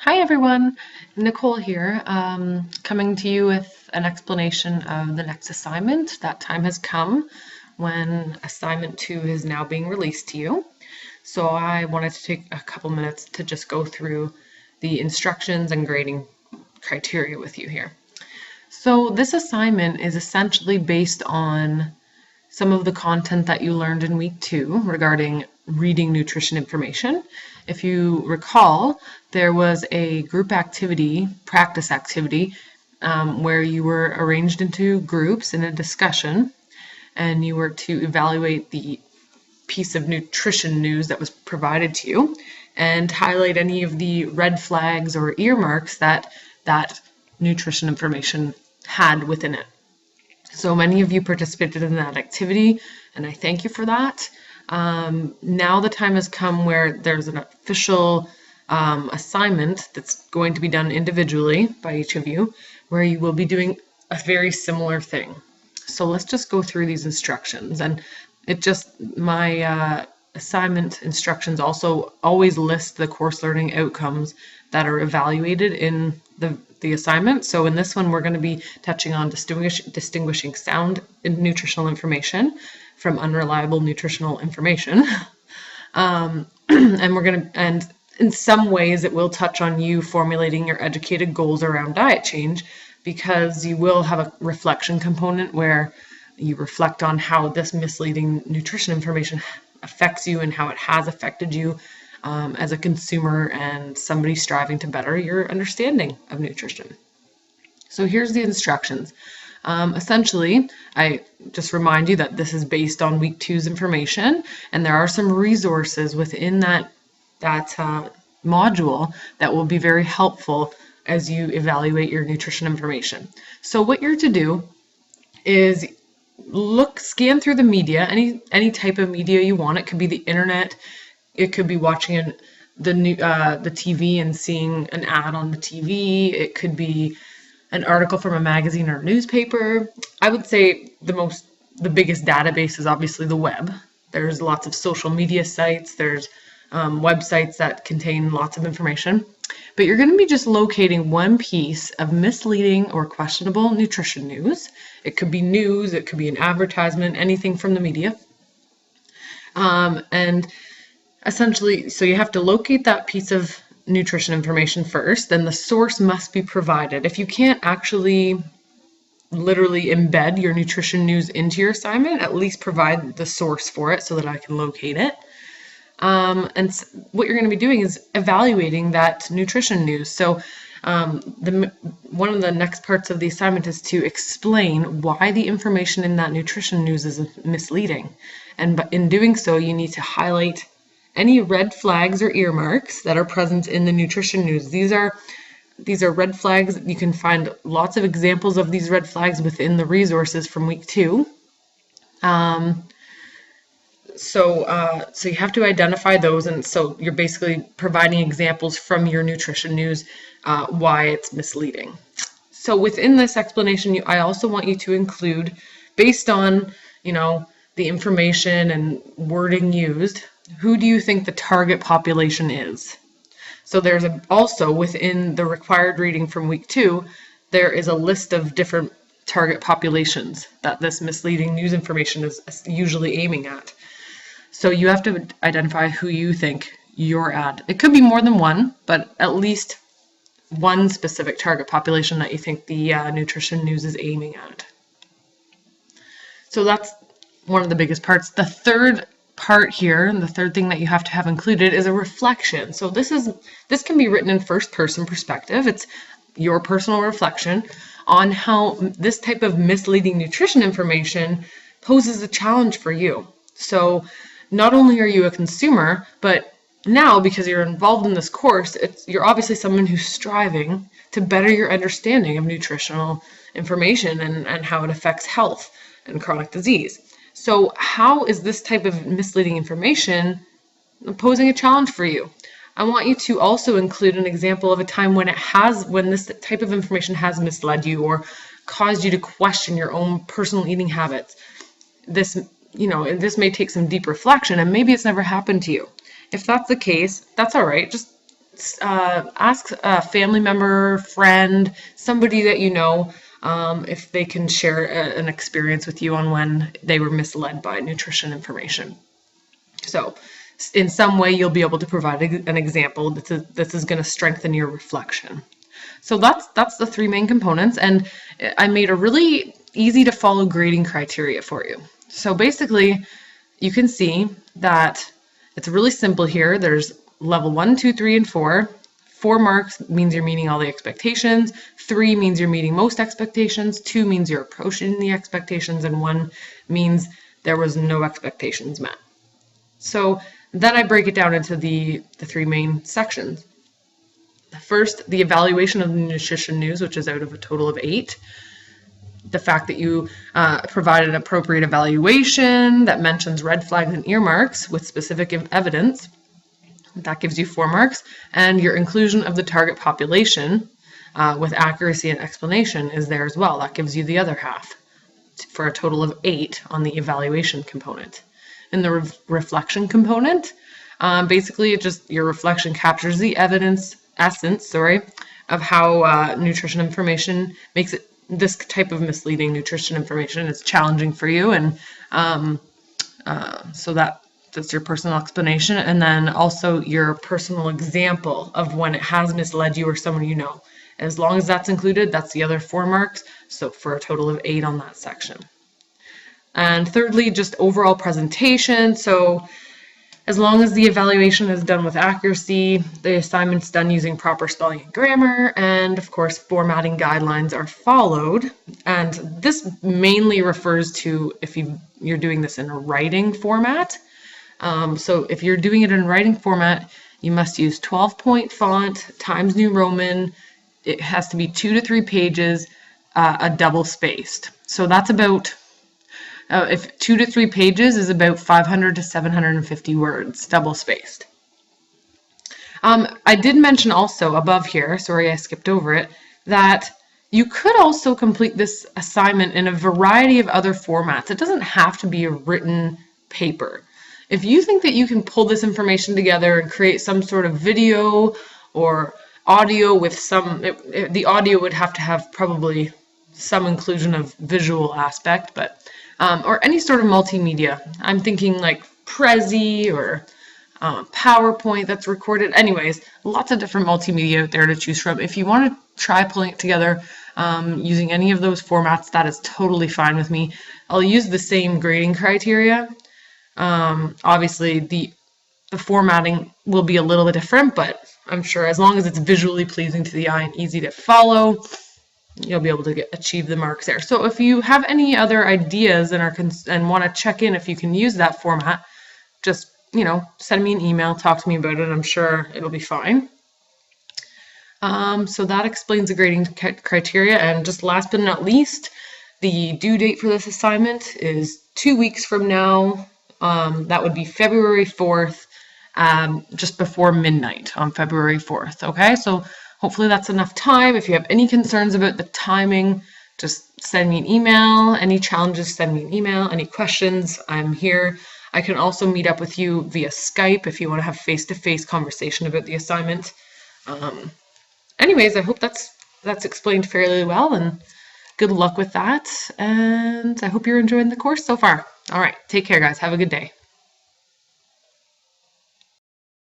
Hi everyone, Nicole here, coming to you with an explanation of the next assignment. That time has come when assignment 2 is now being released to you. So I wanted to take a couple minutes to just go through the instructions and grading criteria with you here. So this assignment is essentially based on some of the content that you learned in week 2 regarding reading nutrition information. If you recall, there was a group activity, practice activity, where you were arranged into groups in a discussion, and you were to evaluate the piece of nutrition news that was provided to you and highlight any of the red flags or earmarks that nutrition information had within it. So many of you participated in that activity, and I thank you for that. Now the time has come where there's an official assignment that's going to be done individually by each of you, where you will be doing a very similar thing. So let's just go through these instructions. And my assignment instructions also always list the course learning outcomes that are evaluated in the assignment. So in this one, we're going to be touching on distinguishing sound nutritional information from unreliable nutritional information. And in some ways it will touch on you formulating your educated goals around diet change, because you will have a reflection component where you reflect on how this misleading nutrition information affects you and how it has affected you as a consumer and somebody striving to better your understanding of nutrition. So here's the instructions. Essentially, I just remind you that this is based on week 2's information, and there are some resources within that module that will be very helpful as you evaluate your nutrition information. So what you're to do is scan through the media, any type of media you want. It could be the internet, it could be watching the TV and seeing an ad on the TV, it could be an article from a magazine or newspaper. I would say the biggest database is obviously the web. There's lots of social media sites, there's websites that contain lots of information, but you're going to be just locating one piece of misleading or questionable nutrition news. It could be news, it could be an advertisement, anything from the media. And essentially, so you have to locate that piece of nutrition information first, then the source must be provided. If you can't actually literally embed your nutrition news into your assignment, at least provide the source for it so that I can locate it. And what you're going to be doing is evaluating that nutrition news. So one of the next parts of the assignment is to explain why the information in that nutrition news is misleading. And in doing so, you need to highlight any red flags or earmarks that are present in the nutrition news. These are red flags. You can find lots of examples of these red flags within the resources from week 2. So you have to identify those, and so you're basically providing examples from your nutrition news why it's misleading. So within this explanation, I also want you to include, based on the information and wording used, who do you think the target population is? So there's also within the required reading from week 2, there is a list of different target populations that this misleading news information is usually aiming at. So you have to identify who you think you're at. It could be more than one, but at least one specific target population that you think the nutrition news is aiming at. So that's one of the biggest parts. The third part here, and the third thing that you have to have included, is a reflection. So this can be written in first person perspective. It's your personal reflection on how this type of misleading nutrition information poses a challenge for you. So not only are you a consumer, but now, because you're involved in this course, you're obviously someone who's striving to better your understanding of nutritional information and how it affects health and chronic disease. So how is this type of misleading information posing a challenge for you? I want you to also include an example of a time when this type of information has misled you or caused you to question your own personal eating habits. This may take some deep reflection, and maybe it's never happened to you. If that's the case, that's all right. Just ask a family member, friend, somebody that you know, if they can share an experience with you on when they were misled by nutrition information. So in some way, you'll be able to provide an example. This is going to strengthen your reflection. So that's the three main components, and I made a really easy to follow grading criteria for you. So basically, you can see that it's really simple here. There's level 1, 2, 3, and 4. 4 marks means you're meeting all the expectations. 3 means you're meeting most expectations. 2 means you're approaching the expectations, and 1 means there was no expectations met. So then I break it down into the three main sections. First, the evaluation of the nutrition news, which is out of a total of 8. The fact that you provided an appropriate evaluation that mentions red flags and earmarks with specific evidence, that gives you 4 marks. And your inclusion of the target population with accuracy and explanation is there as well. That gives you the other half for a total of 8 on the evaluation component. In the reflection component, basically it just your reflection captures the essence of how nutrition information makes it this type of misleading nutrition information is challenging for you, and so that's your personal explanation, and then also your personal example of when it has misled you or someone you know. As long as that's included, that's the other 4 marks, so for a total of 8 on that section. And thirdly, just overall presentation. So as long as the evaluation is done with accuracy, the assignment's done using proper spelling and grammar, and of course formatting guidelines are followed. And this mainly refers to if you're doing this in a writing format. So if you're doing it in writing format, you must use 12-point font, Times New Roman. It has to be 2 to 3 pages, a double spaced. So that's about if 2 to 3 pages is about 500 to 750 words, double spaced. I did mention also above here, sorry I skipped over it, that you could also complete this assignment in a variety of other formats. It doesn't have to be a written paper. If you think that you can pull this information together and create some sort of video or audio with the audio would have to have probably some inclusion of visual aspect, but or any sort of multimedia. I'm thinking like Prezi or PowerPoint that's recorded. Anyways, lots of different multimedia out there to choose from. If you want to try pulling it together using any of those formats, that is totally fine with me. I'll use the same grading criteria. Obviously, the formatting will be a little bit different, but I'm sure as long as it's visually pleasing to the eye and easy to follow, you'll be able to achieve the marks there. So if you have any other ideas and want to check in if you can use that format, just send me an email, talk to me about it. I'm sure it'll be fine. So that explains the grading criteria. And just last but not least, the due date for this assignment is 2 weeks from now. That would be February 4th, just before midnight on February 4th. Okay, so hopefully that's enough time. If you have any concerns about the timing, just send me an email. Any challenges, send me an email. Any questions, I'm here. I can also meet up with you via Skype if you want to have face-to-face conversation about the assignment. Anyways, I hope that's explained fairly well, and good luck with that. And I hope you're enjoying the course so far. All right, take care, guys. Have a good day.